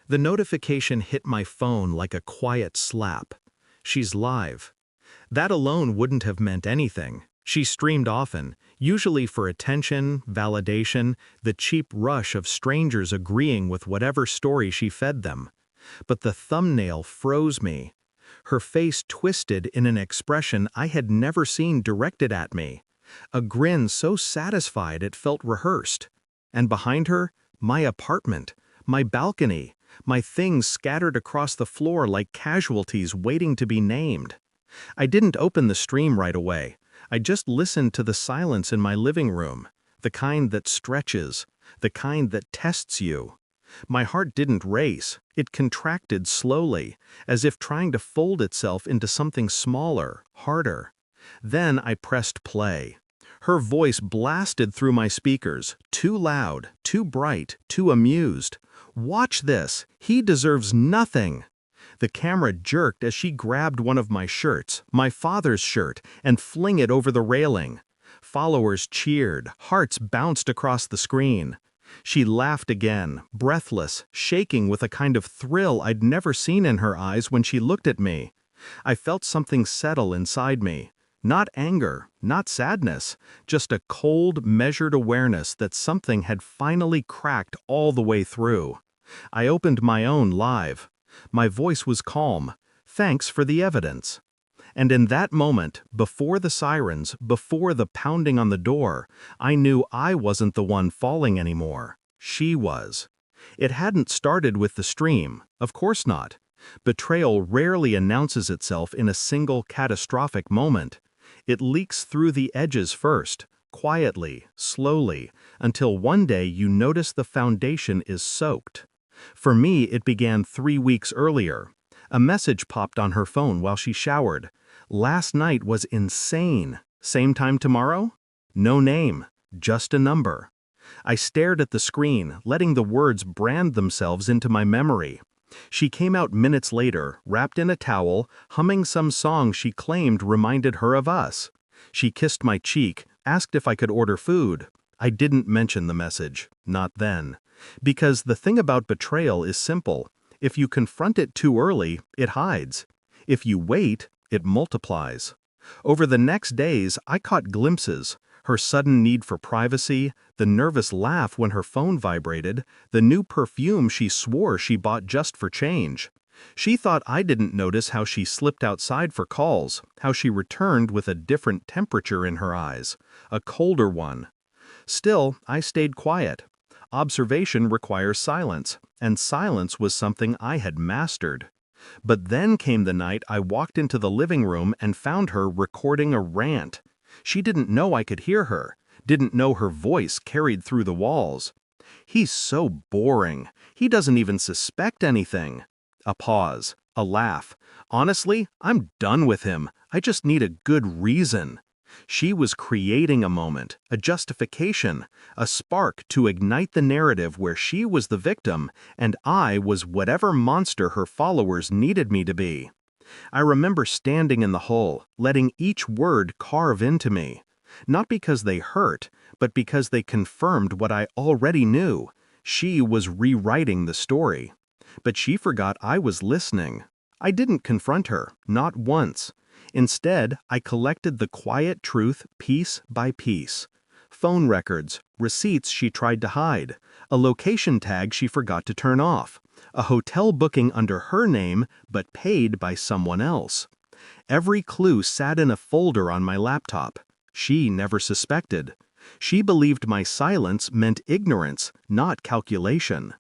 The notification hit my phone like a quiet slap. She's live. That alone wouldn't have meant anything. She streamed often, usually for attention, validation, the cheap rush of strangers agreeing with whatever story she fed them. But the thumbnail froze me. Her face twisted in an expression I had never seen directed at me. A grin so satisfied it felt rehearsed. And behind her, my apartment, my balcony, my things scattered across the floor like casualties waiting to be named. I didn't open the stream right away. I just listened to the silence in my living room, the kind that stretches, the kind that tests you. My heart didn't race, it contracted slowly, as if trying to fold itself into something smaller, harder. Then I pressed play. Her voice blasted through my speakers, too loud, too bright, too amused. "Watch this, he deserves nothing." The camera jerked as she grabbed one of my shirts, my father's shirt, and flung it over the railing. Followers cheered, hearts bounced across the screen. She laughed again, breathless, shaking with a kind of thrill I'd never seen in her eyes when she looked at me. I felt something settle inside me. Not anger, not sadness, just a cold, measured awareness that something had finally cracked all the way through. I opened my own live. My voice was calm. "Thanks for the evidence." And in that moment, before the sirens, before the pounding on the door, I knew I wasn't the one falling anymore. She was. It hadn't started with the stream, of course not. Betrayal rarely announces itself in a single catastrophic moment. It leaks through the edges first, quietly, slowly, until one day you notice the foundation is soaked. For me, it began 3 weeks earlier. A message popped on her phone while she showered. "Last night was insane. Same time tomorrow?" No name, just a number. I stared at the screen, letting the words brand themselves into my memory. She came out minutes later, wrapped in a towel, humming some song she claimed reminded her of us. She kissed my cheek, asked if I could order food. I didn't mention the message, not then. Because the thing about betrayal is simple. If you confront it too early, it hides. If you wait, it multiplies. Over the next days, I caught glimpses. Her sudden need for privacy, the nervous laugh when her phone vibrated, the new perfume she swore she bought just for change. She thought I didn't notice how she slipped outside for calls, how she returned with a different temperature in her eyes, a colder one. Still, I stayed quiet. Observation requires silence, and silence was something I had mastered. But then came the night I walked into the living room and found her recording a rant. She didn't know I could hear her, didn't know her voice carried through the walls. "He's so boring. He doesn't even suspect anything." A pause, a laugh. "Honestly, I'm done with him. I just need a good reason." She was creating a moment, a justification, a spark to ignite the narrative where she was the victim and I was whatever monster her followers needed me to be. I remember standing in the hole, letting each word carve into me. Not because they hurt, but because they confirmed what I already knew. She was rewriting the story. But she forgot I was listening. I didn't confront her, not once. Instead, I collected the quiet truth piece by piece. Phone records, receipts she tried to hide, a location tag she forgot to turn off, a hotel booking under her name but paid by someone else. Every clue sat in a folder on my laptop. She never suspected. She believed my silence meant ignorance, not calculation.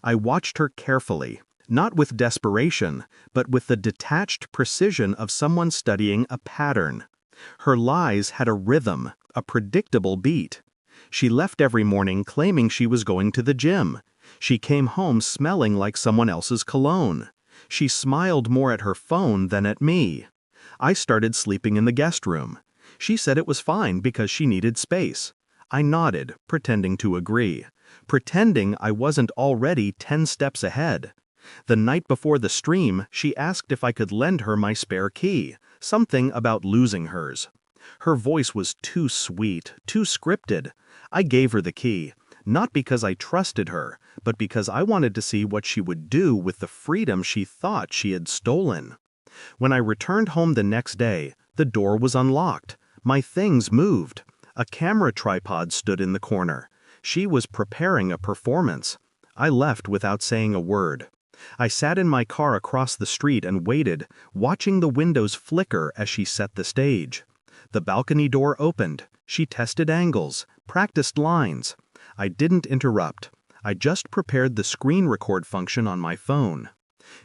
I watched her carefully. Not with desperation, but with the detached precision of someone studying a pattern. Her lies had a rhythm, a predictable beat. She left every morning claiming she was going to the gym. She came home smelling like someone else's cologne. She smiled more at her phone than at me. I started sleeping in the guest room. She said it was fine because she needed space. I nodded, pretending to agree. Pretending I wasn't already 10 steps ahead. The night before the stream, she asked if I could lend her my spare key, something about losing hers. Her voice was too sweet, too scripted. I gave her the key. Not because I trusted her, but because I wanted to see what she would do with the freedom she thought she had stolen. When I returned home the next day, the door was unlocked. My things moved. A camera tripod stood in the corner. She was preparing a performance. I left without saying a word. I sat in my car across the street and waited, watching the windows flicker as she set the stage. The balcony door opened. She tested angles, practiced lines. I didn't interrupt. I just prepared the screen record function on my phone.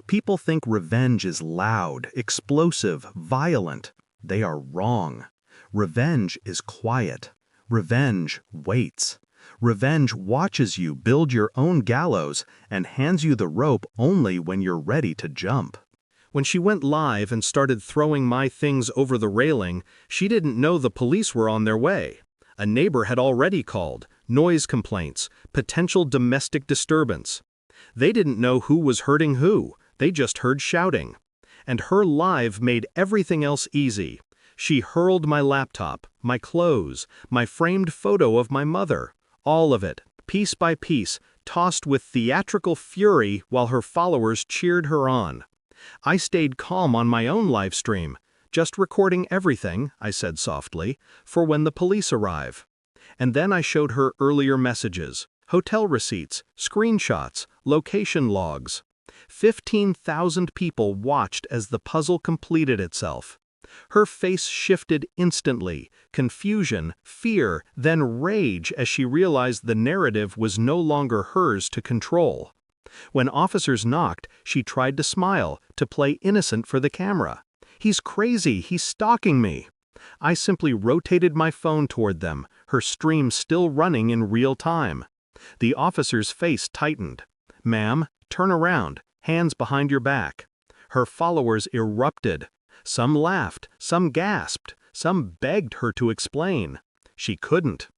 People think revenge is loud, explosive, violent. They are wrong. Revenge is quiet. Revenge waits. Revenge watches you build your own gallows and hands you the rope only when you're ready to jump. When she went live and started throwing my things over the railing, she didn't know the police were on their way. A neighbor had already called, noise complaints, potential domestic disturbance. They didn't know who was hurting who, they just heard shouting. And her live made everything else easy. She hurled my laptop, my clothes, my framed photo of my mother. All of it, piece by piece, tossed with theatrical fury while her followers cheered her on. I stayed calm on my own live stream, just recording everything, I said softly, for when the police arrive. And then I showed her earlier messages, hotel receipts, screenshots, location logs. 15,000 people watched as the puzzle completed itself. Her face shifted instantly, confusion, fear, then rage as she realized the narrative was no longer hers to control. When officers knocked, she tried to smile, to play innocent for the camera. "He's crazy, he's stalking me." I simply rotated my phone toward them, her stream still running in real time. The officer's face tightened. "Ma'am, turn around, hands behind your back." Her followers erupted. Some laughed, some gasped, some begged her to explain. She couldn't.